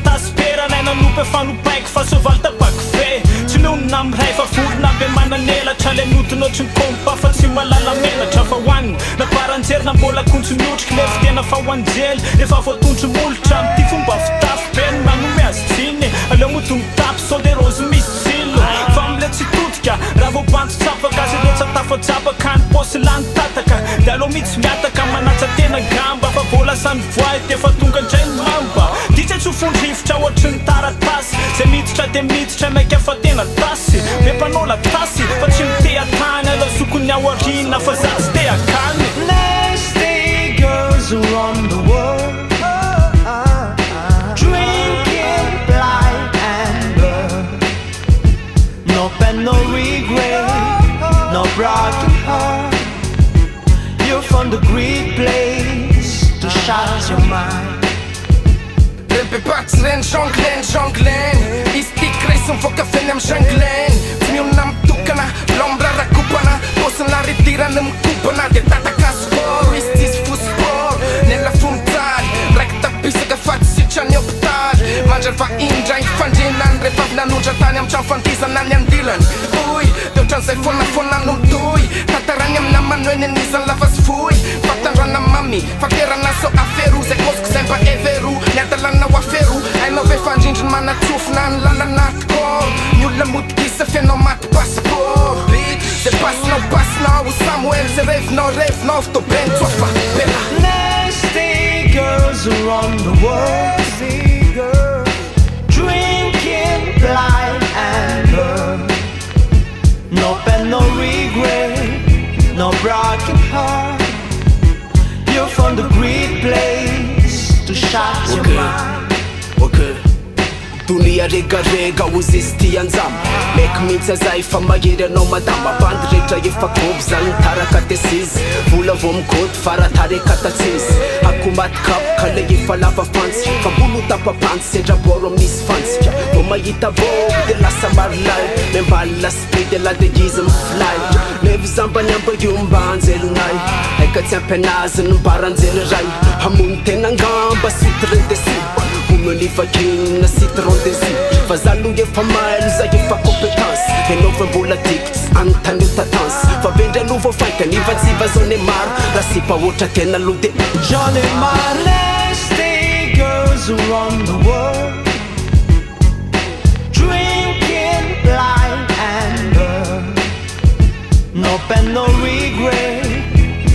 tasperana nanompe fanopaiko fa sovaly tapaky fe tsy nonona amiray fa volona be mananelatra le notinao tsy mikompa fa tsy malala menatra fa hoanina naparanjerina mbola kontsoniotriky le fitena fa hoanjely efa voatontry molotra amty fomba fitafy be ny manome azy tsiny aleo moto mitapy sao de rose misy silo fa amile tsy todika raha voabanto tsapaka azy ireo tsatafatsapaka ny posy lany tataka de aleo mitsy miataka manatsa tena gamba fa vola sany voay defa tonga ndray ny mamba ditsy tsy hofondrivotra ohatry ny taratasy zay miditra de miditra maika efa tena tasy be mpanola tasy fa tsy miteatany alo sokony aorina fa za tsy te akany. Nasty girls around the world, drinking blind and blurred. No pain, no regret, no broken heart. You found a great place to shut your mind. Rempy patsy reny jongleny izy reson fo kafeny amy jongleny tsy mionona mitokana lombrarakopana posiny la ritirany mikopana de tatakasiporo izy tsisy fosporo nela fomitary raiky tapisaka fa tsy sitrany hôpitaly mandray fa indray fandrinany rehefa avy nanondra tany amy trano fandizana ny andilany oy de ohatran'izay fonafona no mitoy tantarany amina manoeny anisany lafa sy foy fatandrana mami faterana so afero zay kosiko zay mba evero niadalana ho afero ainao ve fandrindriny manatsofina ny lalanatikôro ny olona motikisa fianao maty passeport zay pasinao samuel zay revinao fitobeny tsofa bela. Nasty girls around the world, drinking blind and blurred. No pain, no regret, no broken heart. You found a great place to shut your mind. Dunia regarega ozy izy ty anjama maiky mihitsy azay fa mahery anao madama bandy rehetra efa koby zany taraka tesizy vola vo migody faratary akatatsizy akomaty kapoka le efa lava fantsy fa mbolo tapapantsy sendraboro misy fantsika vo mahita boby de lasa marilay membalina speed la de izy miflay levo zambany amba io mba anjelonay aika tsy ampianaziny mbaranjely ray hamony tena ngamba sitreny desi omeny vakina citron desi fa zalo efa mailo zay efa compétence enao fa mbola diko tsy anontany tatanse fa bendry alova faika nivatsiva zone maro raha sipa oatra tena aloha de J'en ai marre. Nasty girls around the world, drinking blind and blurred. No pain, no regret,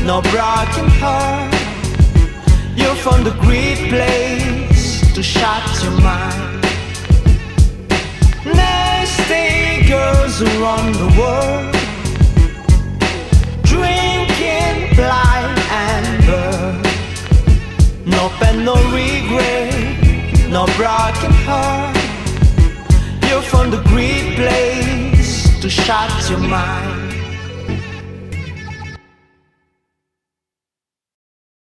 no broken heart. You found a great place to shut your mind. Nasty girls around the world, drinking blind and blurred. No pain, no regret, no broken heart. You found a great place to shut your mind.